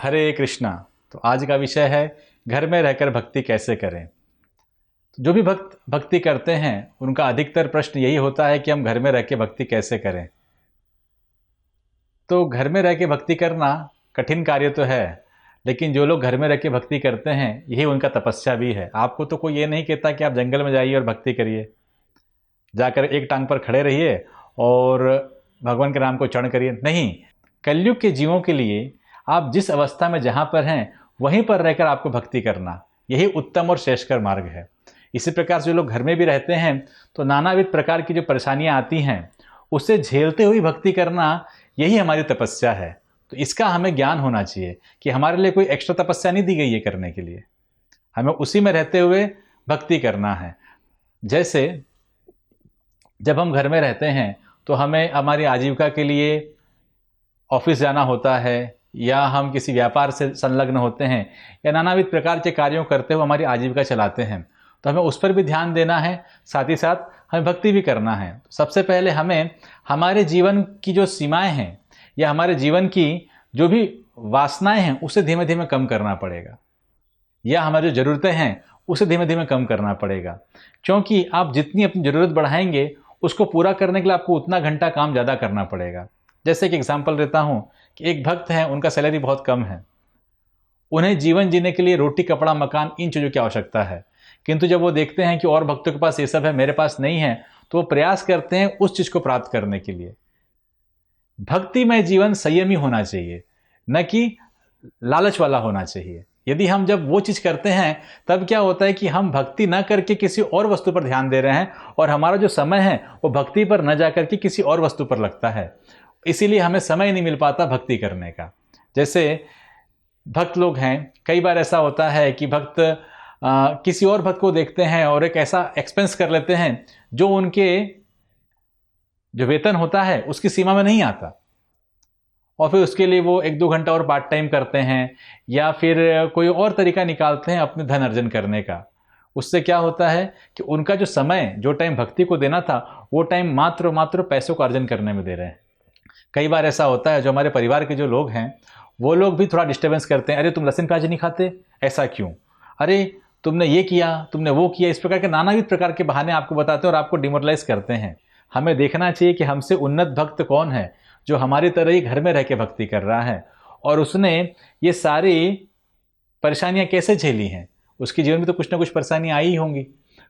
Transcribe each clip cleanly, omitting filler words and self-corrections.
हरे कृष्णा। तो आज का विषय है घर में रहकर भक्ति कैसे करें। तो जो भी भक्त भक्ति करते हैं उनका अधिकतर प्रश्न यही होता है कि हम घर में रह के भक्ति कैसे करें। तो घर में रह के भक्ति करना कठिन कार्य तो है, लेकिन जो लोग घर में रह के भक्ति करते हैं यही उनका तपस्या भी है। आपको तो कोई ये नहीं कहता कि आप जंगल में जाइए और भक्ति करिए, जाकर एक टांग पर खड़े रहिए और भगवान के नाम को चरण करिए। नहीं, कलयुग के जीवों के लिए आप जिस अवस्था में जहाँ पर हैं वहीं पर रहकर आपको भक्ति करना, यही उत्तम और श्रेष्ठकर मार्ग है। इसी प्रकार से जो लोग घर में भी रहते हैं तो नानाविध प्रकार की जो परेशानियाँ आती हैं उसे झेलते हुए भक्ति करना, यही हमारी तपस्या है। तो इसका हमें ज्ञान होना चाहिए कि हमारे लिए कोई एक्स्ट्रा तपस्या नहीं दी गई है करने के लिए, हमें उसी में रहते हुए भक्ति करना है। जैसे जब हम घर में रहते हैं तो हमें हमारी आजीविका के लिए ऑफिस जाना होता है, या हम किसी व्यापार से संलग्न होते हैं, या नानाविध प्रकार के कार्यों करते हुए हमारी आजीविका चलाते हैं, तो हमें उस पर भी ध्यान देना है, साथ ही साथ हमें भक्ति भी करना है। सबसे पहले हमें हमारे जीवन की जो सीमाएं हैं या हमारे जीवन की जो भी वासनाएं हैं उसे धीमे धीमे कम करना पड़ेगा, या हमारी जो ज़रूरतें हैं उसे धीमे धीमे कम करना पड़ेगा। क्योंकि आप जितनी अपनी ज़रूरत बढ़ाएंगे उसको पूरा करने के लिए आपको उतना घंटा काम ज़्यादा करना पड़ेगा। जैसे कि एग्जाम्पल देता हूँ कि एक भक्त हैं, उनका सैलरी बहुत कम है, उन्हें जीवन जीने के लिए रोटी कपड़ा मकान इन चीज़ों की आवश्यकता है, किंतु जब वो देखते हैं कि और भक्तों के पास ये सब है, मेरे पास नहीं है, तो वो प्रयास करते हैं उस चीज़ को प्राप्त करने के लिए। भक्तिमय जीवन संयमी होना चाहिए, न कि लालच वाला होना चाहिए। यदि हम जब वो चीज़ करते हैं तब क्या होता है कि हम भक्ति न करके किसी और वस्तु पर ध्यान दे रहे हैं, और हमारा जो समय है वो भक्ति पर न जा करके किसी और वस्तु पर लगता है। इसीलिए हमें समय नहीं मिल पाता भक्ति करने का। जैसे भक्त लोग हैं, कई बार ऐसा होता है कि भक्त किसी और भक्त को देखते हैं और एक ऐसा एक्सपेंस कर लेते हैं जो उनके जो वेतन होता है उसकी सीमा में नहीं आता, और फिर उसके लिए वो 1-2 घंटा और पार्ट टाइम करते हैं, या फिर कोई और तरीका निकालते हैं अपने धन अर्जन करने का। उससे क्या होता है कि उनका जो समय, जो टाइम भक्ति को देना था, वो टाइम मात्र पैसों का अर्जन करने में दे रहे हैं। कई बार ऐसा होता है जो हमारे परिवार के जो लोग हैं वो लोग भी थोड़ा डिस्टर्बेंस करते हैं। अरे तुम लहसुन प्याज नहीं खाते, ऐसा क्यों? अरे तुमने ये किया, तुमने वो किया। इस प्रकार के नानाविध प्रकार के बहाने आपको बताते हैं और आपको डिमोरलाइज करते हैं। हमें देखना चाहिए कि हमसे उन्नत भक्त कौन है, जो हमारी तरह ही घर में रह के भक्ति कर रहा है, और उसने ये सारी परेशानियां कैसे झेली हैं। उसके जीवन में तो कुछ ना कुछ परेशानियां आई ही होंगी,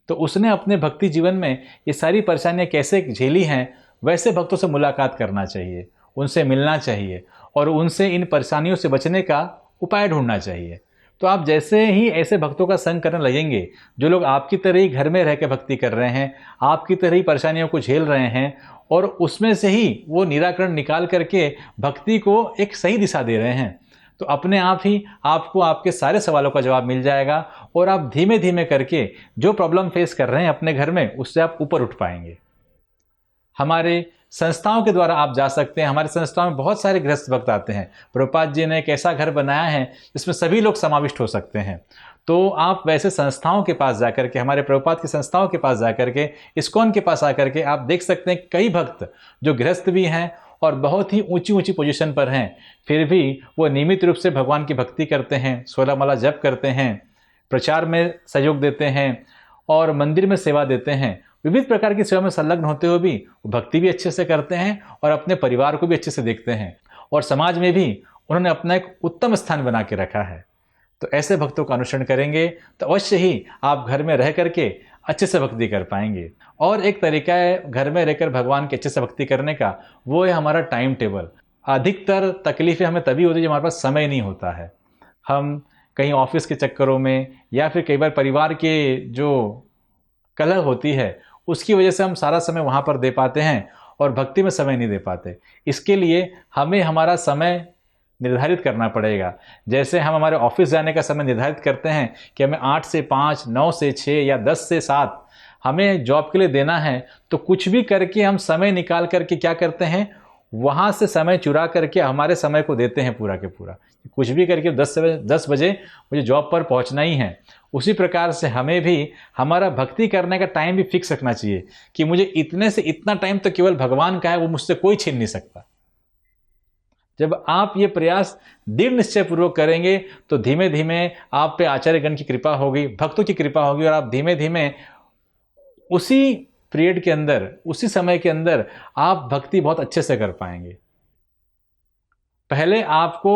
तो उसने अपने भक्ति जीवन में ये सारी परेशानियां कैसे झेली हैं, वैसे भक्तों से मुलाकात करना चाहिए, उनसे मिलना चाहिए और उनसे इन परेशानियों से बचने का उपाय ढूंढना चाहिए। तो आप जैसे ही ऐसे भक्तों का संग करने लगेंगे जो लोग आपकी तरह ही घर में रह के भक्ति कर रहे हैं, आपकी तरह ही परेशानियों को झेल रहे हैं, और उसमें से ही वो निराकरण निकाल करके भक्ति को एक सही दिशा दे रहे हैं, तो अपने आप ही आपको आपके सारे सवालों का जवाब मिल जाएगा, और आप धीमे धीमे करके जो प्रॉब्लम फेस कर रहे हैं अपने घर में उससे आप ऊपर उठ पाएंगे। हमारे संस्थाओं के द्वारा आप जा सकते हैं। हमारे संस्थाओं में बहुत सारे गृहस्थ भक्त आते हैं। प्रभुपाद जी ने एक ऐसा घर बनाया है जिसमें सभी लोग समाविष्ट हो सकते हैं। तो आप वैसे संस्थाओं के पास जाकर के, हमारे प्रभुपाद की संस्थाओं के पास जाकर के, इस्कॉन के पास आकर के आप देख सकते हैं कई भक्त जो गृहस्थ भी हैं और बहुत ही ऊंची ऊंची पोजीशन पर हैं, फिर भी वो नियमित रूप से भगवान की भक्ति करते हैं, 16 माला जप करते हैं, प्रचार में सहयोग देते हैं और मंदिर में सेवा देते हैं। विविध प्रकार की सेवा में संलग्न होते हुए भी भक्ति भी अच्छे से करते हैं और अपने परिवार को भी अच्छे से देखते हैं, और समाज में भी उन्होंने अपना एक उत्तम स्थान बना के रखा है। तो ऐसे भक्तों का अनुसरण करेंगे तो अवश्य ही आप घर में रह करके अच्छे से भक्ति कर पाएंगे। और एक तरीका है घर में रहकर भगवान की अच्छे से भक्ति करने का, वो है हमारा टाइम टेबल। अधिकतर तकलीफें हमें तभी होती है जब हमारे पास समय नहीं होता है। हम कहीं ऑफिस के चक्करों में, या फिर कई बार परिवार के जो कलह होती है उसकी वजह से हम सारा समय वहाँ पर दे पाते हैं और भक्ति में समय नहीं दे पाते। इसके लिए हमें हमारा समय निर्धारित करना पड़ेगा। जैसे हम हमारे ऑफिस जाने का समय निर्धारित करते हैं कि हमें 8 से 5, 9 से 6 या 10 से 7 हमें जॉब के लिए देना है, तो कुछ भी करके हम समय निकाल करके क्या करते हैं, वहाँ से समय चुरा करके हमारे समय को देते हैं पूरा के पूरा। कुछ भी करके 10 बजे मुझे जॉब पर पहुँचना ही है। उसी प्रकार से हमें भी हमारा भक्ति करने का टाइम भी फिक्स रखना चाहिए कि मुझे इतने से इतना टाइम तो केवल भगवान का है, वो मुझसे कोई छीन नहीं सकता। जब आप ये प्रयास दृढ़ निश्चय पूर्वक करेंगे तो धीमे धीमे आप पे आचार्यगण की कृपा होगी, भक्तों की कृपा होगी, और आप धीमे धीमे उसी पीरियड के अंदर, उसी समय के अंदर आप भक्ति बहुत अच्छे से कर पाएंगे। पहले आपको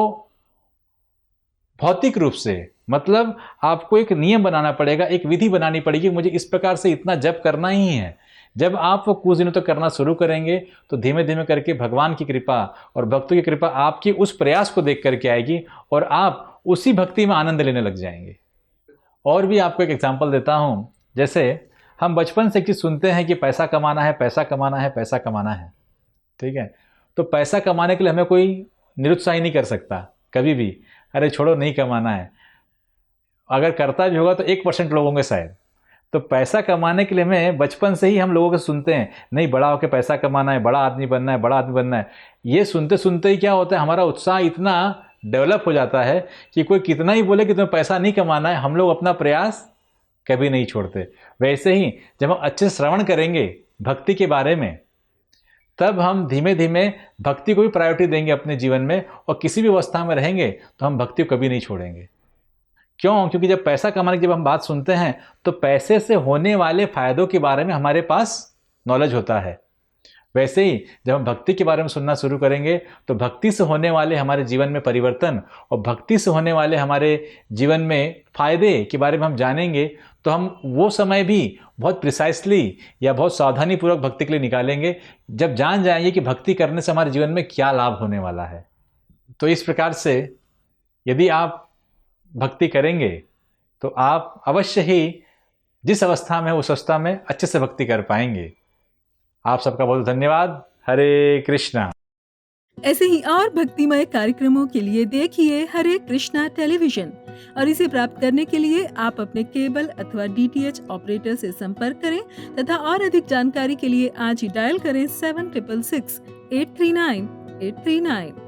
भौतिक रूप से, मतलब आपको एक नियम बनाना पड़ेगा, एक विधि बनानी पड़ेगी, मुझे इस प्रकार से इतना जप करना ही है। जब आप वो कुछ दिनों तक करना शुरू करेंगे तो धीमे धीमे करके भगवान की कृपा और भक्तों की कृपा आपकी उस प्रयास को देख करके आएगी और आप उसी भक्ति में आनंद लेने लग जाएंगे। और भी आपको एक एग्जाम्पल देता हूँ। जैसे हम बचपन से चीज़ सुनते हैं कि पैसा कमाना है, पैसा कमाना है, पैसा कमाना है, ठीक है। तो पैसा कमाने के लिए हमें कोई निरुत्साही नहीं कर सकता कभी भी, अरे छोड़ो नहीं कमाना है। अगर करता भी होगा तो 1% लोग होंगे शायद। तो पैसा कमाने के लिए हमें बचपन से ही हम लोगों को सुनते हैं, नहीं बड़ा होकर पैसा कमाना है, बड़ा आदमी बनना है, बड़ा आदमी बनना है। ये सुनते सुनते ही क्या होता है, हमारा उत्साह इतना डेवलप हो जाता है कि कोई कितना ही बोले कि तुम्हें पैसा नहीं कमाना है, हम लोग अपना प्रयास कभी नहीं छोड़ते। वैसे ही जब हम अच्छे श्रवण करेंगे भक्ति के बारे में, तब हम धीमे धीमे भक्ति को भी प्रायोरिटी देंगे अपने जीवन में, और किसी भी अवस्था में रहेंगे तो हम भक्ति को कभी नहीं छोड़ेंगे। क्यों? क्योंकि जब पैसा कमाने की जब हम बात सुनते हैं तो पैसे से होने वाले फायदों के बारे में हमारे पास नॉलेज होता है। वैसे ही जब हम भक्ति के बारे में सुनना शुरू करेंगे तो भक्ति से होने वाले हमारे जीवन में परिवर्तन और भक्ति से होने वाले हमारे जीवन में फायदे के बारे में हम जानेंगे, तो हम वो समय भी बहुत प्रिसाइसली या बहुत सावधानी पूर्वक भक्ति के लिए निकालेंगे, जब जान जाएंगे कि भक्ति करने से हमारे जीवन में क्या लाभ होने वाला है। तो इस प्रकार से यदि आप भक्ति करेंगे तो आप अवश्य ही जिस अवस्था में उस अवस्था में अच्छे से भक्ति कर पाएंगे। आप सबका बहुत धन्यवाद। हरे कृष्णा। ऐसे ही और भक्तिमय कार्यक्रमों के लिए देखिए हरे कृष्णा टेलीविजन, और इसे प्राप्त करने के लिए आप अपने केबल अथवा DTH ऑपरेटर से संपर्क करें तथा और अधिक जानकारी के लिए आज ही डायल करें 7666 839 839।